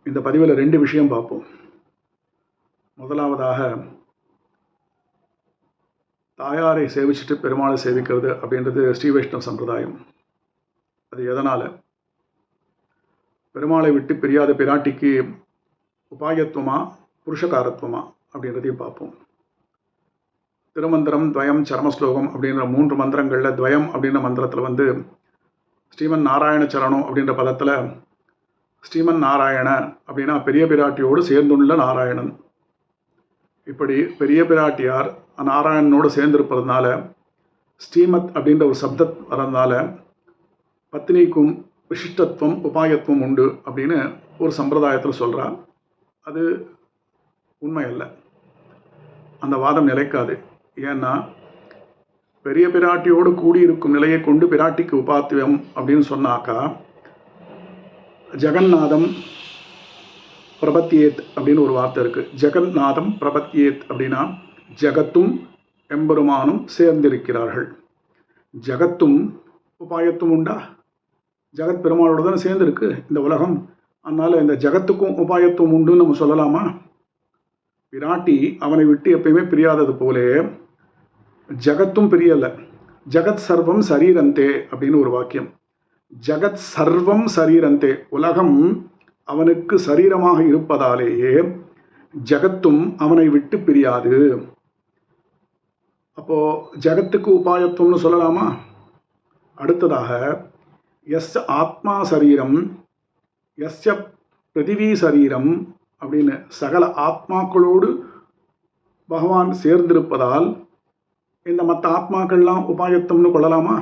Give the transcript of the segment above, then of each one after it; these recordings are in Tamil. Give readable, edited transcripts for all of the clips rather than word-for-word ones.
இந்த பதிவில் 2 விஷயம் பார்ப்போம். முதலாவதாக தாயாரை சேவிச்சுட்டு பெருமாளை சேவிக்கிறது அப்படின்றது ஸ்ரீ வைஷ்ணவ சம்பிரதாயம். அது எதனால்? பெருமாளை விட்டு பிரியாத பிராட்டிக்கு உபாயத்துவமா புருஷகாரத்துவமா அப்படின்றதையும் பார்ப்போம். திருமந்திரம், துவயம், சரமஸ்லோகம் அப்படின்ற 3 மந்திரங்களில் துவயம் அப்படின்ற மந்திரத்தில் ஸ்ரீமன் நாராயண சரணம் அப்படின்ற பதத்தில் ஸ்ரீமன் நாராயண அப்படின்னா பெரிய பிராட்டியோடு சேர்ந்துள்ள நாராயணன். இப்படி பெரிய பிராட்டியார் நாராயணனோடு சேர்ந்திருப்பதுனால ஸ்ரீமத் அப்படின்ற ஒரு சப்தம் வரதுனால பத்னிக்கும் விசிஷ்டத்துவம் உபாயத்துவம் உண்டு அப்படின்னு ஒரு சம்பிரதாயத்தில் சொல்கிறா. அது உண்மை அல்ல. அந்த வாதம் நிலைக்காது. ஏன்னா பெரிய பிராட்டியோடு கூடியிருக்கும் நிலையை கொண்டு பிராட்டிக்கு உபாத்தியம் அப்படின்னு சொன்னாக்கா ஜெகநாதம் பிரபத்தியேத் அப்படின்னு ஒரு வார்த்தை இருக்குது. ஜெகநாதம் பிரபத்தியேத் அப்படின்னா ஜகத்தும் எம்பெருமானும் சேர்ந்திருக்கிறார்கள். ஜகத்தும் உபாயத்தும் உண்டா? ஜகத் பெருமாளோடு தானே சேர்ந்துருக்கு இந்த உலகம். அதனால் இந்த ஜகத்துக்கும் உபாயத்துவம் உண்டுன்னு நம்ம சொல்லலாமா? பிராட்டி அவனை விட்டு எப்பயுமே பிரியாதது போலே ஜகத்தும் பிரியலை. ஜகத் சர்வம் சரீரந்தே அப்படின்னு ஒரு வாக்கியம். ஜகத் சர்வம் சரீரந்தே, உலகம் அவனுக்கு சரீரமாக இருப்பதாலேயே ஜகத்தும் அவனை விட்டு பிரியாது. அப்போ ஜகத்துக்கு உபாயத்துவம்னு சொல்லலாமா? அடுத்ததாக எஸ் ஆத்மா சரீரம் எஸ் பிருத்திவி சரீரம் அப்படின்னு சகல ஆத்மாக்களோடு பகவான் சேர்ந்திருப்பதால் இந்த மற்ற ஆத்மாக்கள்லாம் உபாயத்துவம்னு கொள்ளலாமா?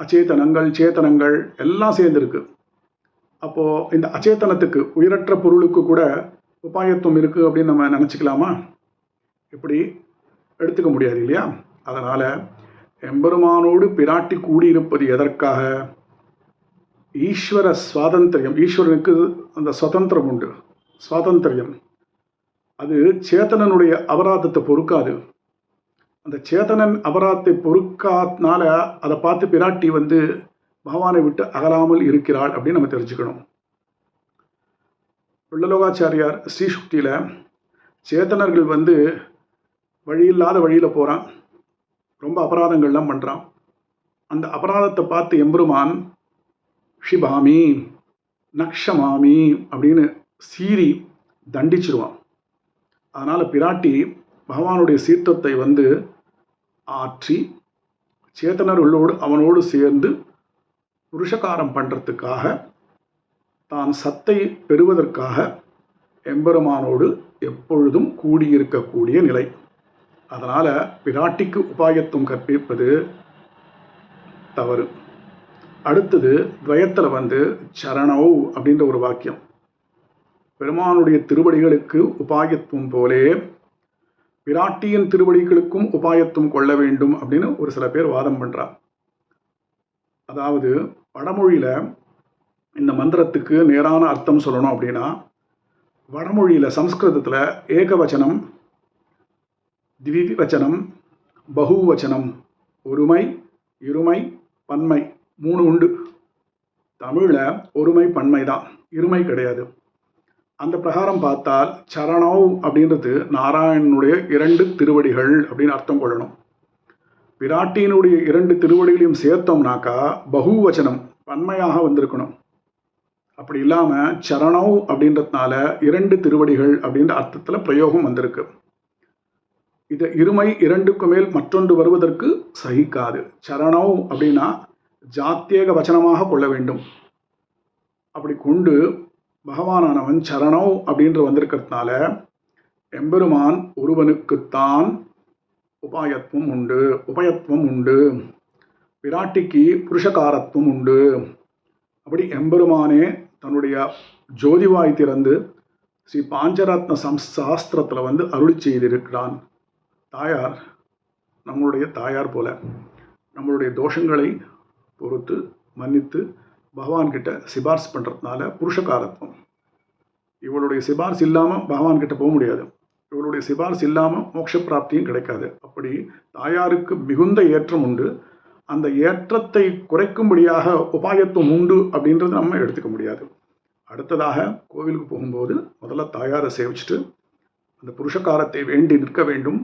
அச்சேதனங்கள் சேத்தனங்கள் எல்லாம் சேர்ந்துருக்கு. அப்போது இந்த அச்சேதனத்துக்கு உயிரற்ற பொருளுக்கு கூட உபாயத்துவம் இருக்குது அப்படின்னு நம்ம நினச்சிக்கலாமா? இப்படி எடுத்துக்க முடியாது இல்லையா? அதனால் எம்பெருமானோடு பிராட்டி கூடியிருப்பது எதற்காக? ஈஸ்வர சுவாதந்திரியம். ஈஸ்வரனுக்கு அந்த சுதந்திரம் உண்டு, சுவாதந்திரியம். அது சேத்தனனுடைய அபராதத்தை பொறுக்காது. அந்த சேத்தனன் அபராதத்தை பொறுக்காதனால அதை பார்த்து பிராட்டி பகவானை விட்டு அகலாமல் இருக்கிறாள் அப்படின்னு நம்ம தெரிஞ்சுக்கணும். பிள்ளலோகாச்சாரியார் ஸ்ரீசுக்தியில் சேத்தனர்கள் வழியில்லாத வழியில் போகிறான், ரொம்ப அபராதங்கள்லாம் பண்ணுறான். அந்த அபராதத்தை பார்த்து எம்பெருமான் ஷிபாமி நக்ஷமாமி அப்படின்னு சீறி தண்டிச்சிருவான். அதனால் பிராட்டி பகவானுடைய சீற்றத்தை ஆற்றி சேத்தனர்களோடு அவனோடு சேர்ந்து புருஷகாரம் பண்ணுறதுக்காக தான் சத்தை பெறுவதற்காக எம்பெருமானோடு எப்பொழுதும் கூடியிருக்கக்கூடிய நிலை. அதனால் பிராட்டிக்கு உபாயத்துவம் கற்பிப்பது தவறு. அடுத்தது துவயத்தில் சரணௌ அப்படின்ற ஒரு வாக்கியம். பெருமானுடைய திருவடிகளுக்கு உபாயத்துவம் போலே பிராட்டியின் திருவடிகளுக்கும் உபாயத்துவம் கொள்ள வேண்டும் அப்படின்னு ஒரு சில பேர் வாதம் பண்ணுறார். அதாவது வடமொழியில் இந்த மந்திரத்துக்கு நேரான அர்த்தம் சொல்லணும் அப்படின்னா, வடமொழியில் சம்ஸ்கிருதத்தில் ஏகவச்சனம், திவிவச்சனம், பகுவச்சனம், ஒருமை, இருமை, பன்மை 3 உண்டு. தமிழில் ஒருமை பன்மை தான், இருமை கிடையாது. அந்த பிரகாரம் பார்த்தால் சரணௌ அப்படின்றது நாராயணனுடைய 2 திருவடிகள் அப்படின்னு அர்த்தம் கொள்ளணும். பிராட்டியினுடைய 2 திருவடிகளையும் சேர்த்தோம்னாக்கா பகுவச்சனம் பன்மையாக வந்திருக்கணும். அப்படி இல்லாமல் சரணௌ அப்படின்றதுனால 2 திருவடிகள் அப்படின்ற அர்த்தத்தில் பிரயோகம் வந்திருக்கு. இது இருமை 2க்கு மேல் மற்றொன்று வருவதற்கு சகிக்காது. சரணௌ அப்படின்னா ஜாத்தியக வச்சனமாக கொள்ள வேண்டும். அப்படி கொண்டு பகவானானவன் சரணௌ அப்படின்ற வந்திருக்கிறதுனால எம்பெருமான் ஒருவனுக்குத்தான் உபயத்துவம் உண்டு, பிராட்டிக்கு புருஷகாரத்துவம் உண்டு. அப்படி எம்பெருமானே தன்னுடைய ஜோதிவாய் திறந்து ஸ்ரீ பாஞ்சரத்ன சாஸ்திரத்தில் அருளி செய்திருக்கிறான். தாயார் நம்மளுடைய தாயார் போல நம்மளுடைய தோஷங்களை பொறுத்து மன்னித்து பகவான்கிட்ட சிபார்சு பண்ணுறதுனால புருஷகாரத்துவம். இவளுடைய சிபார்சு இல்லாமல் பகவான்கிட்ட போக முடியாது. இவளுடைய சிபார்சு இல்லாமல் மோட்ச பிராப்தியும் கிடைக்காது. அப்படி தாயாருக்கு மிகுந்த ஏற்றம் உண்டு. அந்த ஏற்றத்தை குறைக்கும்படியாக உபாயத்துவம் உண்டு அப்படின்றது நம்ம எடுத்துக்க முடியாது. அடுத்ததாக கோவிலுக்கு போகும்போது முதல்ல தாயாரை சேவிச்சுட்டு அந்த புருஷகாரத்தை வேண்டி நிற்க வேண்டும்.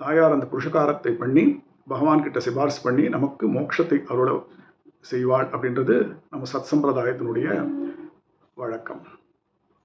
தாயார் அந்த புருஷகாரத்தை பண்ணி பகவான்கிட்ட சிபாரிசு பண்ணி நமக்கு மோட்சத்தை அருள செய்வாள் அப்படின்றது நம்ம சத் சம்பிரதாயத்தினுடைய வழக்கம்.